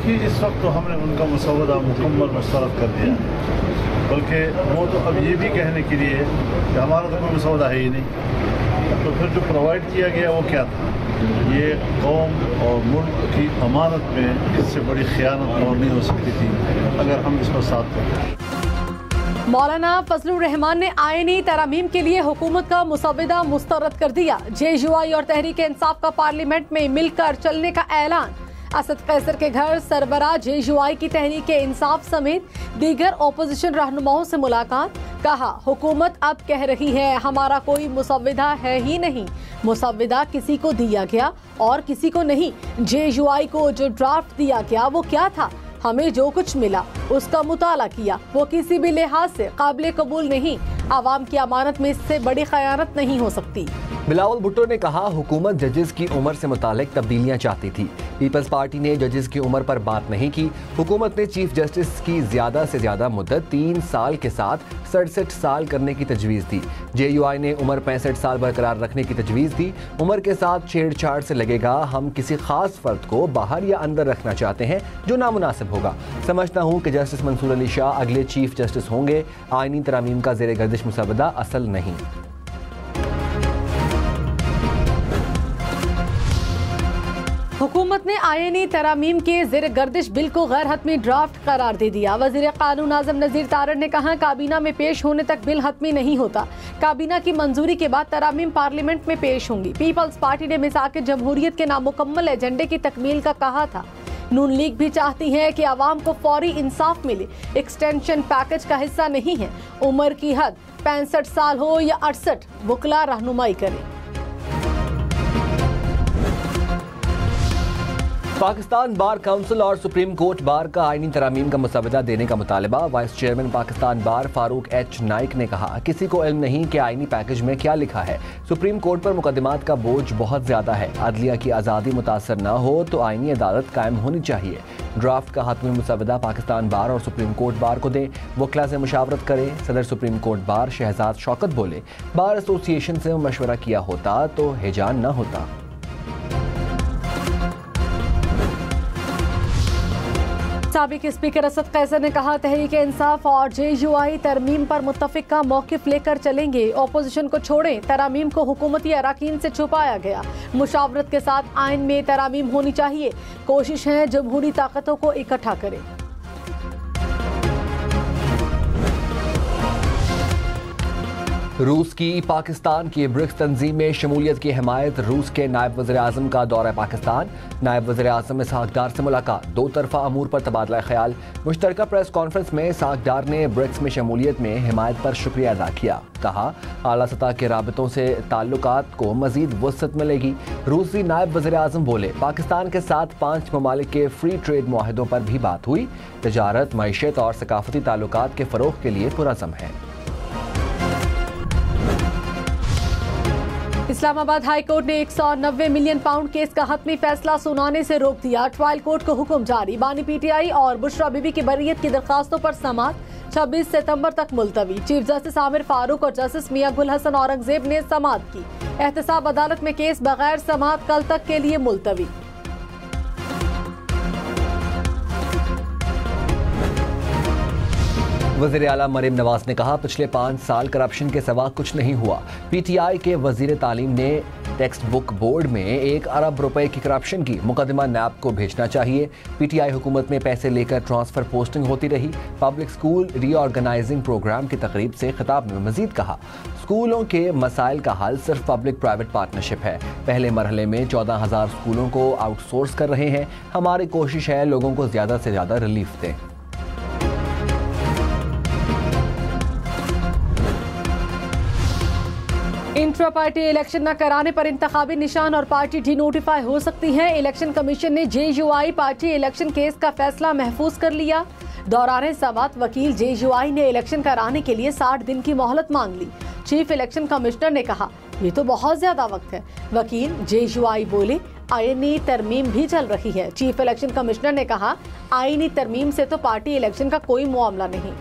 देखिए, इस वक्त तो हमने उनका मसौदा मुकम्मल मुस्तरद कर दिया, बल्कि वो तो अब ये भी कहने के लिए कि हमारा तो कोई मसौदा है ही नहीं, तो फिर जो प्रोवाइड किया गया वो क्या था? ये कौम और मुल्क की अमानत में इससे बड़ी खयानत और नहीं हो सकती थी अगर हम इसको साथ दें। मौलाना फजलुर रहमान ने आईनी तरमीम के लिए हुकूमत का मुसवदा मुस्तरद कर दिया। JUI और तहरीक इंसाफ का पार्लियामेंट में मिलकर चलने का ऐलान। असद कैसर के घर सरबराह JUI की तहरीक इंसाफ समेत दीगर ओपोजिशन रहनुमाओं से मुलाकात। कहा, हुकूमत अब कह रही है हमारा कोई मुसवदा है ही नहीं, मुसवदा किसी को दिया गया और किसी को नहीं। JUI को जो ड्राफ्ट दिया गया वो क्या था? हमें जो कुछ मिला उसका मुताला किया, वो किसी भी लिहाज से काबिल कबूल नहीं। आवाम की अमानत में इससे बड़ी खयानत नहीं हो सकती। बिलावल भुट्टो ने कहा, हुकूमत जजेस की उम्र से मुतालिक तब्दीलियां चाहती थी। पीपल्स पार्टी ने जजेस की उम्र पर बात नहीं की। हुकूमत ने चीफ जस्टिस की ज्यादा से ज्यादा मुद्दत 3 साल के साथ 67 साल करने की तजवीज़ दी। JUI ने उम्र 65 साल बरकरार रखने की तजवीज़ दी। उम्र के साथ छेड़छाड़ से लगेगा हम किसी खास फर्द को बाहर या अंदर रखना चाहते हैं जो नामुनासिब होगा। समझता हूँ कि जस्टिस मंसूर अली शाह अगले चीफ जस्टिस होंगे। आईनी तरामीम का ज़ेर गर्दिश मुसवदा असल नहीं। हुकूमत ने आईनी तरामीम के ज़ेर गर्दिश बिल को गैर हतमी ड्राफ्ट करार दे दिया। वज़ीर कानून आज़म नज़ीर तारड़ ने कहा, काबीना में पेश होने तक बिल हतमी नहीं होता। काबीना की मंजूरी के बाद तरामीम पार्लियामेंट में पेश होंगी। पीपल्स पार्टी ने मिसाक जमहूरियत के नामुकम्मल एजेंडे की तकमील का कहा था। नून लीग भी चाहती है कि आवाम को फौरी इंसाफ मिले। एक्सटेंशन पैकेज का हिस्सा नहीं है। उम्र की हद 65 साल हो या 68, वकला रहनुमाई करें। पाकिस्तान बार काउंसिल और सुप्रीम कोर्ट बार का आईनी तरामीम का मुसवदा देने का मुतालबा। वाइस चेयरमैन पाकिस्तान बार फारूक H नाइक ने कहा, किसी को इल्म नहीं कि आईनी पैकेज में क्या लिखा है। सुप्रीम कोर्ट पर मुकदमात का बोझ बहुत ज्यादा है। अदलिया की आज़ादी मुतासर न हो तो आईनी अदालत कायम होनी चाहिए। ड्राफ्ट का हतमी मुसवदा पाकिस्तान बार और सुप्रीम कोर्ट बार को दें। वकला से मुशावरत करें। सदर supreme court bar Shahzad Shaukat बोले, बार एसोसिएशन से मशवरा किया होता तो हिजान न होता। साबिक स्पीकर असद कैसर ने कहा, तहरीक इंसाफ और JUI तरमीम पर मुत्तफिक का मौक़िफ़ लेकर चलेंगे। ओपोजिशन को छोड़ें, तरामीम को हुकूमती अराकीन से छुपाया गया। मुशावरत के साथ आइन में तरामीम होनी चाहिए। कोशिश है जमहूरी ताकतों को इकट्ठा करें। रूस की पाकिस्तान की ब्रिक्स तंजीम में शमूलियत की हिमायत। रूस के नायब वज़ीर आज़म का दौरा पाकिस्तान। नायब वज़ीर आज़म इसहाक डार से मुलाकात। 2 तरफ़ा अमूर पर तबादला ख्याल। मुश्तरका प्रेस कॉन्फ्रेंस में इसहाक डार ने ब्रिक्स में शमूलियत में हिमायत पर शुक्रिया अदा किया। कहा, आला सतह के राबितों से ताल्लुकात को मज़ीद वसअत मिलेगी। रूसी नायब वज़ीर आज़म बोले, पाकिस्तान के साथ 5 ममालिक के फ्री ट्रेड मुआहिदों पर भी बात हुई। तजारत, मईशत और सकाफती ताल्लुकात के फ़रोग़ के लिए पुरअज़्म है। इस्लामाबाद हाई कोर्ट ने 190 मिलियन पाउंड केस का हतमी फैसला सुनाने से रोक दिया। ट्रायल कोर्ट को हुक्म जारी। बानी PTI और बुशरा बीबी की बरियत की दरखास्तों पर समाअत 26 सितंबर तक मुलतवी। चीफ जस्टिस आमिर फारूक और जस्टिस मियां गुल हसन औरंगजेब ने समाअत की। एहतसाब अदालत में केस बगैर समाअत कल तक के लिए मुलतवी। वज़ीर आला मरीम नवाज ने कहा, पिछले 5 साल करप्शन के सिवा कुछ नहीं हुआ। PTI के वज़ीर तालीम ने टेक्स्ट बुक बोर्ड में 1 अरब रुपए की करप्शन की। मुकदमा नैब को भेजना चाहिए। PTI हुकूमत में पैसे लेकर ट्रांसफर पोस्टिंग होती रही। पब्लिक स्कूल रीऑर्गेनाइजिंग प्रोग्राम की तकरीब से खिताब में मजीद कहा, स्कूलों के मसाइल का हल सिर्फ पब्लिक प्राइवेट पार्टनरशिप है। पहले मरहले में 14,000 स्कूलों को आउटसोर्स कर रहे हैं। हमारी कोशिश है लोगों को ज़्यादा से ज़्यादा रिलीफ दें। इंट्रा पार्टी इलेक्शन न कराने पर इंतखाबी निशान और पार्टी डिनोटिफाई हो सकती है। इलेक्शन कमीशन ने JUI पार्टी इलेक्शन केस का फैसला महफूज कर लिया। दौरान समाअत वकील JUI ने इलेक्शन कराने के लिए 60 दिन की मोहलत मांग ली। चीफ इलेक्शन कमिश्नर ने कहा, ये तो बहुत ज्यादा वक्त है। वकील JUI बोले, आईनी तरमीम भी चल रही है। चीफ इलेक्शन कमिश्नर ने कहा, आईनी तरमीम से तो पार्टी इलेक्शन का कोई मामला नहीं।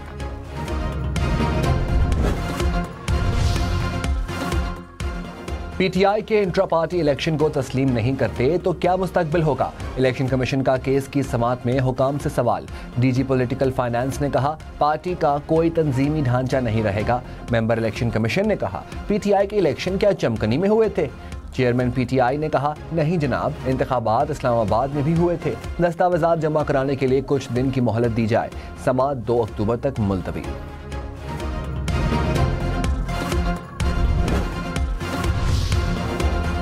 पीटीआई के इंट्रा पार्टी इलेक्शन को तस्लीम नहीं करते तो क्या मुस्तकबिल होगा? इलेक्शन कमीशन का केस की समाअत में हुकाम से सवाल। डीजी पॉलिटिकल फाइनेंस ने कहा पार्टी का कोई तंजीमी ढांचा नहीं रहेगा। मेंबर इलेक्शन कमीशन ने कहा पीटीआई के इलेक्शन क्या चमकनी में हुए थे? चेयरमैन पीटीआई ने कहा नहीं जनाब, इंतखाबात इस्लामाबाद में भी हुए थे। दस्तावेजात जमा कराने के लिए कुछ दिन की मोहलत दी जाए। समाअत 2 अक्टूबर तक मुलतवी।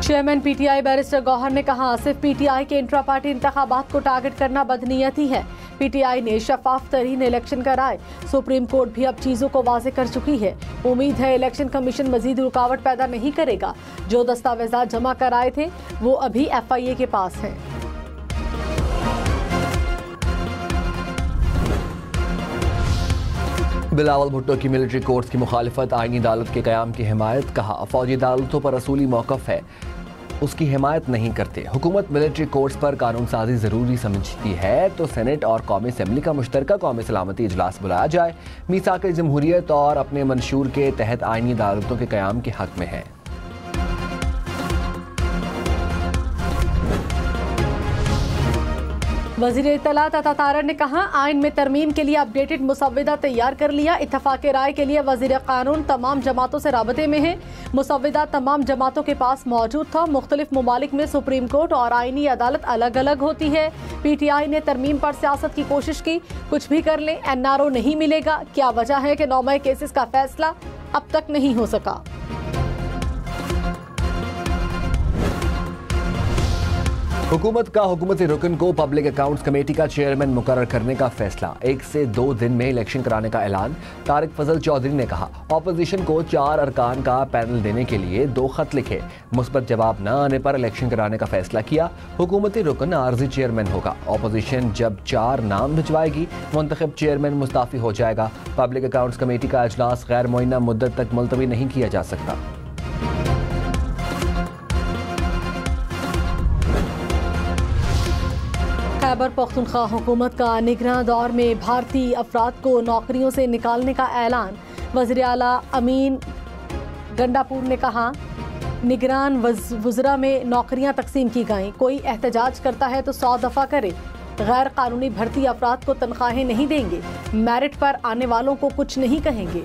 चेयरमैन पीटीआई बैरिस्टर गौहर ने कहा सिर्फ पीटीआई के इंट्रा पार्टी इंतखाबात को टारगेट करना बदनीयती है। पीटीआई ने शफाफ तरीन इलेक्शन कराए। सुप्रीम कोर्ट भी अब चीजों को वाज़ेह कर चुकी है। उम्मीद है इलेक्शन कमीशन मजीद रुकावट पैदा नहीं करेगा। जो दस्तावेजात जमा कराए थे वो अभी FIA के पास हैं। बिलावल भुट्टो की मिलिट्री कोर्ट्स की मुखालिफत, आईनी अदालत के क़याम की हिमायत। कहा फौजी अदालतों पर असूली मौक़िफ़ है, उसकी हिमायत नहीं करते। हुकूमत मिलिट्री कोर्ट्स पर कानून साजी ज़रूरी समझती है तो सेनेट और कौमी असम्बली का मुश्तरका कौमी सलामती इजलास बुलाया जाए। मीसाक जमहूरियत और अपने मंशूर के तहत आईनी अदालतों के क़याम के हक़ में है। वज़ीर इत्तलात अता तारर ने कहा आइन में तरमीम के लिए अपडेटेड मुसव्विदा तैयार कर लिया। इत्तफाक राय के लिए वज़ीर कानून तमाम जमातों से राबते में है। मुसव्विदा तमाम जमातों के पास मौजूद था। मुख्तलिफ ममालिक में सुप्रीम कोर्ट और आइनी अदालत अलग अलग होती है। पीटीआई ने तरमीम पर सियासत की कोशिश की। कुछ भी कर लें NRO नहीं मिलेगा। क्या वजह है कि 9 मई केसेस का फैसला अब तक नहीं हो सका? हुकूमत का हुकूमती रुकन को पब्लिक अकाउंट्स कमेटी का चेयरमैन मुकर्रर करने का फैसला। 1 से 2 दिन में इलेक्शन कराने का ऐलान। तारिक फजल चौधरी ने कहा ऑपोजिशन को 4 अरकान का पैनल देने के लिए 2 खत लिखे। मुस्बत जवाब न आने पर इलेक्शन कराने का फैसला किया। हुकूमती रुकन आर्जी चेयरमैन होगा। ऑपोजिशन जब 4 नाम भिजवाएगी मुंतखब चेयरमैन मुस्ताफी हो जाएगा। पब्लिक अकाउंट्स कमेटी का इजलास गैर मुअय्यना मुद्दत तक मुलतवी नहीं किया जा सकता। खैबर पख्तूनख्वा हुकूमत का निगरान दौर में भारतीय अफराद को नौकरियों से निकालने का ऐलान। वज़ीर आला अमीन गंडापुर ने कहा निगरान वज़रा में नौकरियां तकसीम की गईं। कोई एहतजाज करता है तो 100 दफ़ा करे। गैर कानूनी भर्ती अफराद को तनख्वाहें नहीं देंगे। मेरिट पर आने वालों को कुछ नहीं कहेंगे।